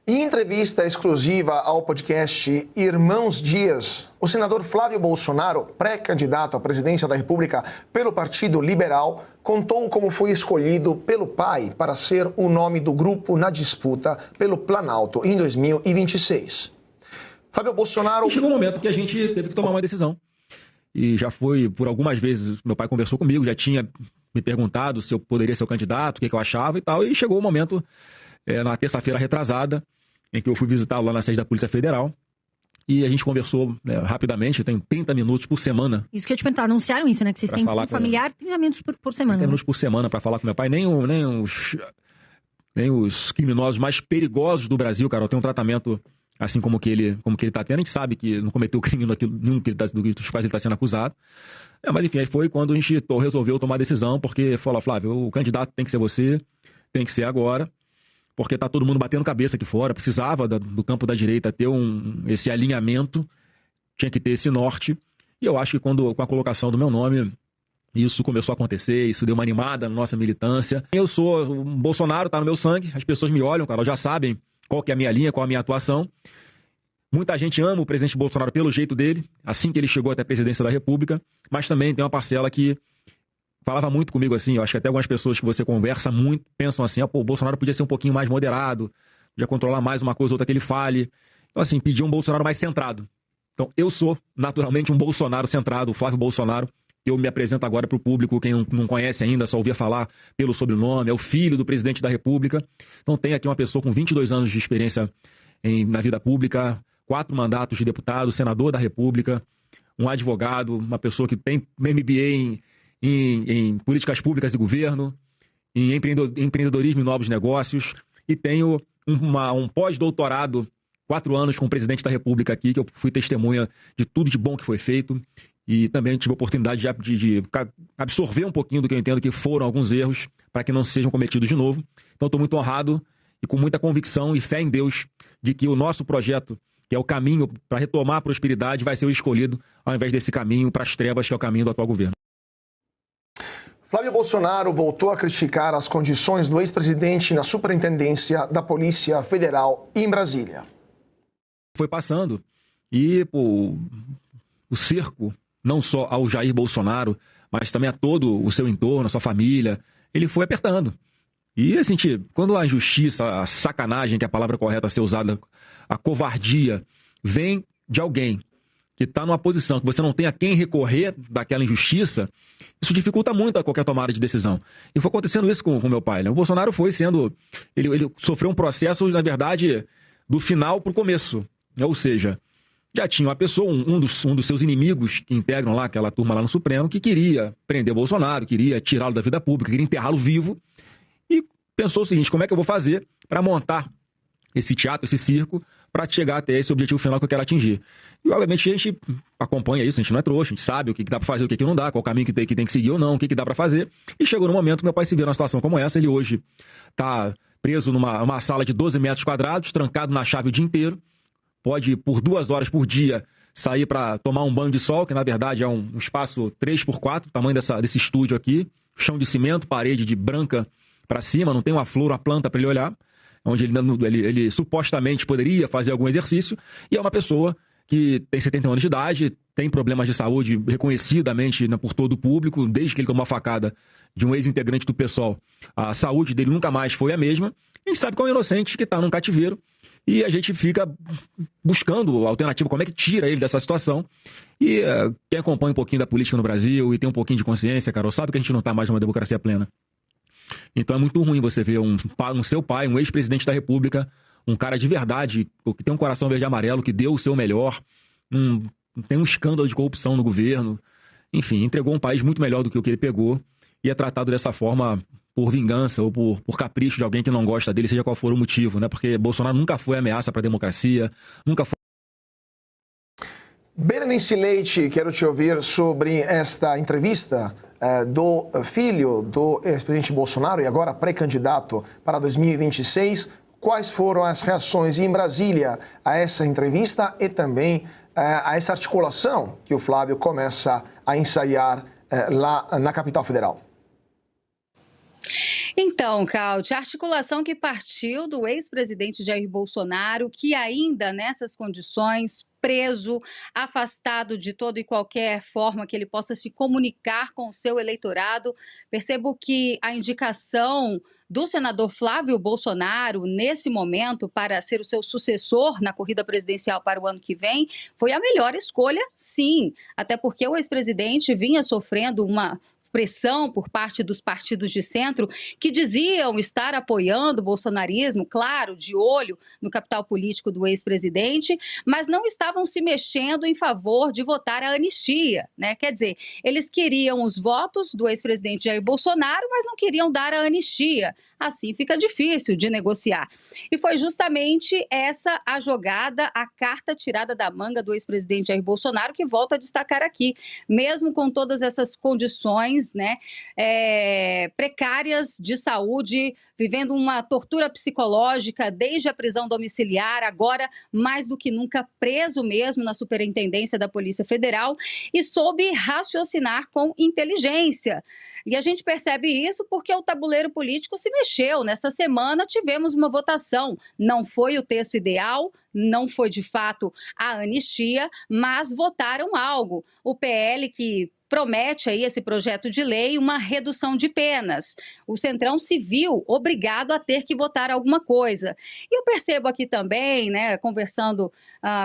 Em entrevista exclusiva ao podcast Irmãos Dias, o senador Flávio Bolsonaro, pré-candidato à presidência da República pelo Partido Liberal, contou como foi escolhido pelo pai para ser o nome do grupo na disputa pelo Planalto em 2026. Flávio Bolsonaro... Chegou um momento que a gente teve que tomar uma decisão. E já foi, por algumas vezes, meu pai conversou comigo, já tinha me perguntado se eu poderia ser o candidato, o que eu achava e tal. E chegou o momento, na terça-feira retrasada, em que eu fui visitá-lo lá na sede da Polícia Federal. E a gente conversou rapidamente, tem 30 minutos por semana. Isso que eu ia te perguntar, anunciaram isso, né? Que vocês têm um familiar 30 minutos por semana. 30 minutos por semana para falar com meu pai. Nem os criminosos mais perigosos do Brasil, Carol, tem um tratamento assim como que ele está tendo. A gente naquilo que não cometeu crime nenhum dos quais ele está sendo acusado. Mas enfim, aí foi quando a gente resolveu tomar a decisão, porque falou, Flávio, o candidato tem que ser você, tem que ser agora. Porque tá todo mundo batendo cabeça aqui fora, precisava do campo da direita ter esse alinhamento, tinha que ter esse norte, e eu acho que com a colocação do meu nome, isso começou a acontecer, isso deu uma animada na nossa militância. Eu sou, o Bolsonaro tá no meu sangue, as pessoas me olham, cara, já sabem qual que é a minha linha, qual a minha atuação. Muita gente ama o presidente Bolsonaro pelo jeito dele, assim que ele chegou até a presidência da República, mas também tem uma parcela que falava muito comigo assim, eu acho que até algumas pessoas que você conversa muito pensam assim, o Bolsonaro podia ser um pouquinho mais moderado, podia controlar mais uma coisa ou outra que ele fale. Então assim, pedir um Bolsonaro mais centrado. Então eu sou naturalmente um Bolsonaro centrado, o Flávio Bolsonaro. Eu me apresento agora para o público, quem não conhece ainda, só ouvia falar pelo sobrenome, é o filho do presidente da República. Então tem aqui uma pessoa com 22 anos de experiência na vida pública, 4 mandatos de deputado, senador da República, um advogado, uma pessoa que tem MBA em políticas públicas e governo, em empreendedorismo e novos negócios, e tenho um pós-doutorado, 4 anos com o presidente da República aqui, que eu fui testemunha de tudo de bom que foi feito, e também tive a oportunidade de absorver um pouquinho do que eu entendo que foram alguns erros, para que não sejam cometidos de novo. Então estou muito honrado e com muita convicção e fé em Deus de que o nosso projeto, que é o caminho para retomar a prosperidade, vai ser o escolhido, ao invés desse caminho para as trevas, que é o caminho do atual governo. Flávio Bolsonaro voltou a criticar as condições do ex-presidente na superintendência da Polícia Federal em Brasília. Foi passando e o cerco, não só ao Jair Bolsonaro, mas também a todo o seu entorno, a sua família, ele foi apertando. E assim, quando a injustiça, a sacanagem, que é a palavra correta a ser usada, a covardia, vem de alguém que está numa posição que você não tem a quem recorrer daquela injustiça, isso dificulta muito a qualquer tomada de decisão. E foi acontecendo isso com meu pai, né? O Bolsonaro foi sendo... Ele sofreu um processo, na verdade, do final para o começo. Ou seja, já tinha uma pessoa, um dos seus inimigos que integram lá, aquela turma lá no Supremo, que queria prender o Bolsonaro, queria tirá-lo da vida pública, queria enterrá-lo vivo. E pensou o seguinte, como é que eu vou fazer para montar esse teatro, esse circo, para chegar até esse objetivo final que eu quero atingir. E, obviamente, a gente acompanha isso, a gente não é trouxa, a gente sabe o que dá para fazer, o que não dá, qual caminho que tem que seguir ou não, o que dá para fazer. E chegou no momento que meu pai se viu numa situação como essa, ele hoje está preso numa sala de 12 metros quadrados, trancado na chave o dia inteiro, pode, por 2 horas por dia, sair para tomar um banho de sol, que na verdade é um espaço 3x4, tamanho desse estúdio aqui, chão de cimento, parede de branca para cima, não tem uma flor, uma planta para ele olhar, onde ele supostamente poderia fazer algum exercício, e é uma pessoa que tem 70 anos de idade, tem problemas de saúde reconhecidamente por todo o público, desde que ele tomou a facada de um ex-integrante do PSOL, a saúde dele nunca mais foi a mesma. A gente sabe que é um inocente que está num cativeiro, e a gente fica buscando alternativa, como é que tira ele dessa situação. E quem acompanha um pouquinho da política no Brasil e tem um pouquinho de consciência, Carol, sabe que a gente não está mais numa democracia plena. Então é muito ruim você ver um seu pai, um ex-presidente da República, um cara de verdade, que tem um coração verde e amarelo, que deu o seu melhor, tem um escândalo de corrupção no governo, enfim, entregou um país muito melhor do que o que ele pegou e é tratado dessa forma por vingança ou por capricho de alguém que não gosta dele, seja qual for o motivo, né? Porque Bolsonaro nunca foi ameaça para a democracia, nunca foi... Berenice Leite, quero te ouvir sobre esta entrevista do filho do ex-presidente Bolsonaro e agora pré-candidato para 2026. Quais foram as reações em Brasília a essa entrevista e também a essa articulação que o Flávio começa a ensaiar lá na capital federal? Então, Cláudia, a articulação que partiu do ex-presidente Jair Bolsonaro, que ainda nessas condições, preso, afastado de toda e qualquer forma que ele possa se comunicar com o seu eleitorado. Percebo que a indicação do senador Flávio Bolsonaro, nesse momento, para ser o seu sucessor na corrida presidencial para o ano que vem, foi a melhor escolha, sim. Até porque o ex-presidente vinha sofrendo uma pressão por parte dos partidos de centro que diziam estar apoiando o bolsonarismo, claro, de olho no capital político do ex-presidente, mas não estavam se mexendo em favor de votar a anistia, né? Quer dizer, eles queriam os votos do ex-presidente Jair Bolsonaro, mas não queriam dar a anistia. Assim fica difícil de negociar. E foi justamente essa a jogada, a carta tirada da manga do ex-presidente Jair Bolsonaro, que volta a destacar aqui. Mesmo com todas essas condições, né, precárias de saúde, vivendo uma tortura psicológica desde a prisão domiciliar, agora mais do que nunca preso mesmo na Superintendência da Polícia Federal, e soube raciocinar com inteligência. E a gente percebe isso porque o tabuleiro político se mexeu. Nesta semana tivemos uma votação. Não foi o texto ideal, não foi de fato a anistia, mas votaram algo. O PL que promete aí esse projeto de lei uma redução de penas. O Centrão se viu obrigado a ter que votar alguma coisa. E eu percebo aqui também, né, conversando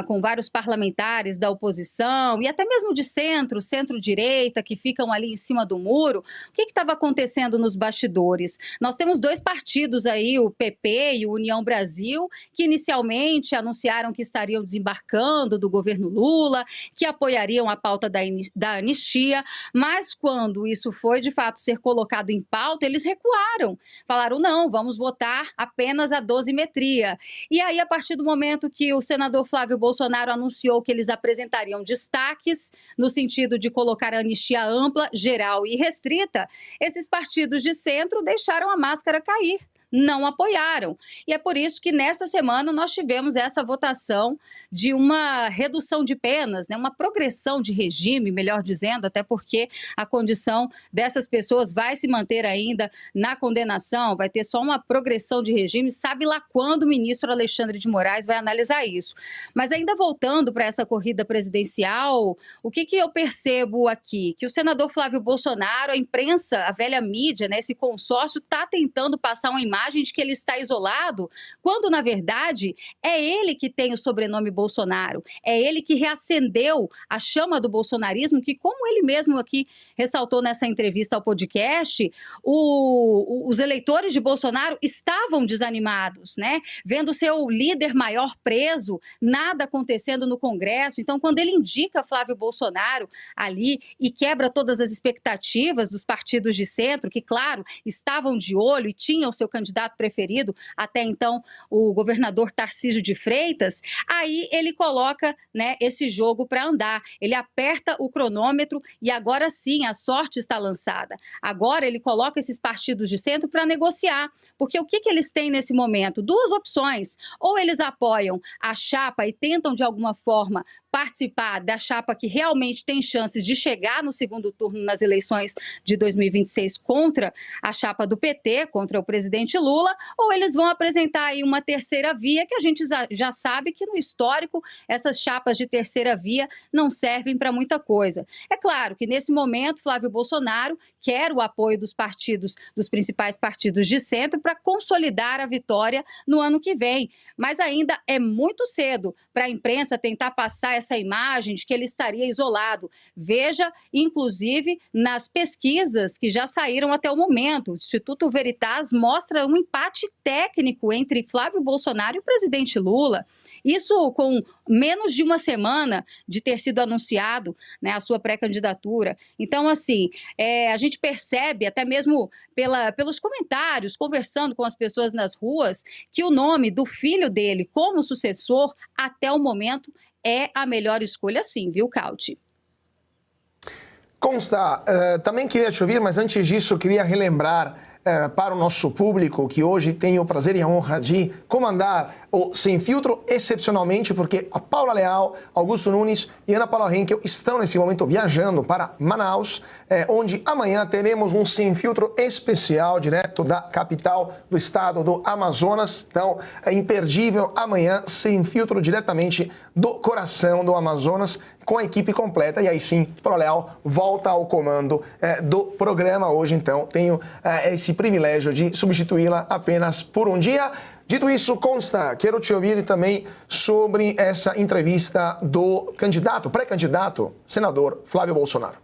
com vários parlamentares da oposição e até mesmo de centro, centro-direita, que ficam ali em cima do muro, o que estava acontecendo nos bastidores? Nós temos dois partidos aí, o PP e o União Brasil, que inicialmente anunciaram que estariam desembarcando do governo Lula, que apoiariam a pauta da anistia, mas quando isso foi de fato ser colocado em pauta, eles recuaram. Falaram, não, vamos votar apenas a dosimetria. E aí, a partir do momento que o senador Flávio Bolsonaro anunciou que eles apresentariam destaques no sentido de colocar a anistia ampla, geral e restrita, esses partidos de centro deixaram a máscara cair. Não apoiaram. E é por isso que nesta semana nós tivemos essa votação de uma redução de penas, né, uma progressão de regime, melhor dizendo, até porque a condição dessas pessoas vai se manter ainda na condenação, vai ter só uma progressão de regime, sabe lá quando o ministro Alexandre de Moraes vai analisar isso. Mas ainda voltando para essa corrida presidencial, o que eu percebo aqui? Que o senador Flávio Bolsonaro, a imprensa, a velha mídia, né, esse consórcio está tentando passar uma imagem de que ele está isolado, quando, na verdade, é ele que tem o sobrenome Bolsonaro, é ele que reacendeu a chama do bolsonarismo, que, como ele mesmo aqui ressaltou nessa entrevista ao podcast, os eleitores de Bolsonaro estavam desanimados, né? Vendo seu líder maior preso, nada acontecendo no Congresso. Então, quando ele indica Flávio Bolsonaro ali e quebra todas as expectativas dos partidos de centro, que, claro, estavam de olho e tinham o seu candidato preferido, até então o governador Tarcísio de Freitas, aí ele coloca, né, esse jogo para andar. Ele aperta o cronômetro e agora sim a sorte está lançada. Agora ele coloca esses partidos de centro para negociar, porque o que eles têm nesse momento? Duas opções. Ou eles apoiam a chapa e tentam de alguma forma participar da chapa que realmente tem chances de chegar no segundo turno nas eleições de 2026 contra a chapa do PT, contra o presidente Lula, ou eles vão apresentar aí uma terceira via, que a gente já sabe que no histórico essas chapas de terceira via não servem para muita coisa. É claro que nesse momento Flávio Bolsonaro quer o apoio dos partidos, dos principais partidos de centro para consolidar a vitória no ano que vem, mas ainda é muito cedo para a imprensa tentar passar essa imagem de que ele estaria isolado. Veja, inclusive, nas pesquisas que já saíram até o momento. O Instituto Veritas mostra um empate técnico entre Flávio Bolsonaro e o presidente Lula. Isso com menos de uma semana de ter sido anunciado, né, a sua pré-candidatura. Então, assim, a gente percebe, até mesmo pelos comentários, conversando com as pessoas nas ruas, que o nome do filho dele como sucessor, até o momento, é a melhor escolha sim, viu, Cauti? Consta, também queria te ouvir, mas antes disso queria relembrar para o nosso público que hoje tem o prazer e a honra de comandar o Sem Filtro, excepcionalmente porque a Paula Leal, Augusto Nunes e Ana Paula Henkel estão nesse momento viajando para Manaus, onde amanhã teremos um Sem Filtro especial direto da capital do estado do Amazonas. Então, é imperdível amanhã, Sem Filtro diretamente do coração do Amazonas, com a equipe completa. E aí sim, Paula Leal volta ao comando do programa hoje. Então, tenho esse privilégio de substituí-la apenas por um dia. Dito isso, Consta, quero te ouvir também sobre essa entrevista do pré-candidato, senador Flávio Bolsonaro.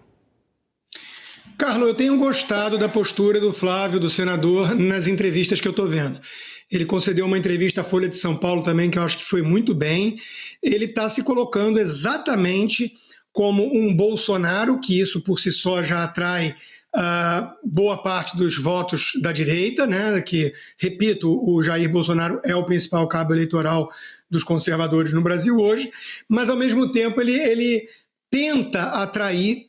Carlos, eu tenho gostado da postura do Flávio, do senador, nas entrevistas que eu estou vendo. Ele concedeu uma entrevista à Folha de São Paulo também, que eu acho que foi muito bem. Ele está se colocando exatamente como um Bolsonaro, que isso por si só já atrai boa parte dos votos da direita, né? Que, repito, o Jair Bolsonaro é o principal cabo eleitoral dos conservadores no Brasil hoje, mas ao mesmo tempo ele tenta atrair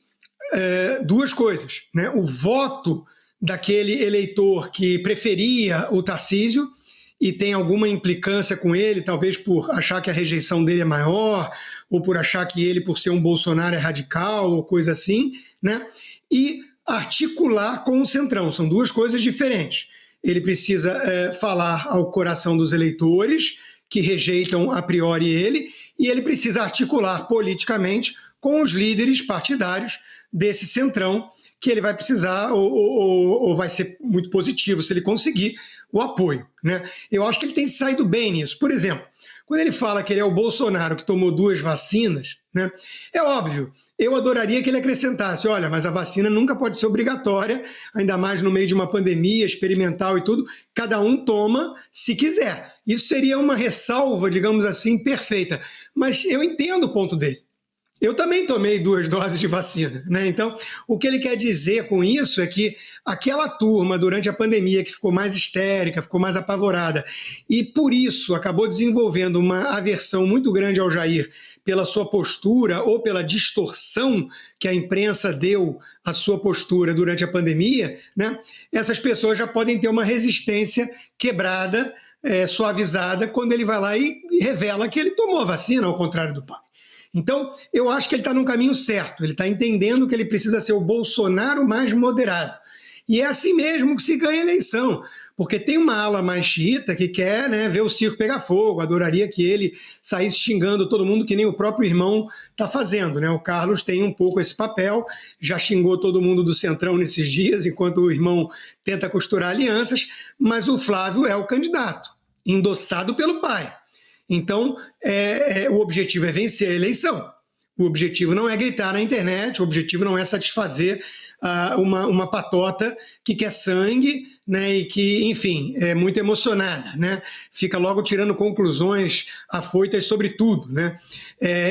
duas coisas, né? O voto daquele eleitor que preferia o Tarcísio e tem alguma implicância com ele, talvez por achar que a rejeição dele é maior, ou por achar que ele, por ser um Bolsonaro, é radical, ou coisa assim, né? E articular com o Centrão. São duas coisas diferentes. Ele precisa falar ao coração dos eleitores que rejeitam a priori ele, e ele precisa articular politicamente com os líderes partidários desse Centrão, que ele vai precisar, ou vai ser muito positivo se ele conseguir o apoio, né? Eu acho que ele tem saído bem nisso. Por exemplo, quando ele fala que ele é o Bolsonaro que tomou 2 vacinas, né? É óbvio, eu adoraria que ele acrescentasse, olha, mas a vacina nunca pode ser obrigatória, ainda mais no meio de uma pandemia experimental e tudo, cada um toma se quiser. Isso seria uma ressalva, digamos assim, perfeita. Mas eu entendo o ponto dele. Eu também tomei 2 doses de vacina, né? Então, o que ele quer dizer com isso é que aquela turma, durante a pandemia, que ficou mais histérica, ficou mais apavorada, e por isso acabou desenvolvendo uma aversão muito grande ao Jair pela sua postura ou pela distorção que a imprensa deu à sua postura durante a pandemia, né? Essas pessoas já podem ter uma resistência quebrada, suavizada, quando ele vai lá e revela que ele tomou a vacina, ao contrário do pai. Então, eu acho que ele está no caminho certo, ele está entendendo que ele precisa ser o Bolsonaro mais moderado. E é assim mesmo que se ganha a eleição, porque tem uma ala mais xiita que quer, né, ver o circo pegar fogo, adoraria que ele saísse xingando todo mundo que nem o próprio irmão está fazendo, né? O Carlos tem um pouco esse papel, já xingou todo mundo do Centrão nesses dias, enquanto o irmão tenta costurar alianças, mas o Flávio é o candidato, endossado pelo pai. Então, o objetivo é vencer a eleição. O objetivo não é gritar na internet, o objetivo não é satisfazer uma patota que quer sangue, né, e que, enfim, é muito emocionada, né? Fica logo tirando conclusões afoitas sobre tudo, né?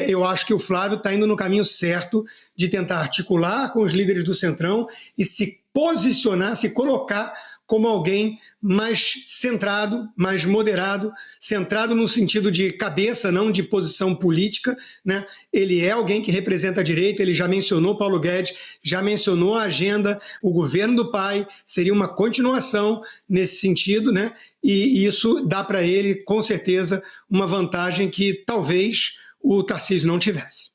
Eu acho que o Flávio está indo no caminho certo de tentar articular com os líderes do Centrão e se posicionar, se colocar como alguém mais centrado, mais moderado, centrado no sentido de cabeça, não de posição política, né? Ele é alguém que representa a direita, ele já mencionou Paulo Guedes, já mencionou a agenda, o governo do pai seria uma continuação nesse sentido, né? E isso dá para ele, com certeza, uma vantagem que talvez o Tarcísio não tivesse.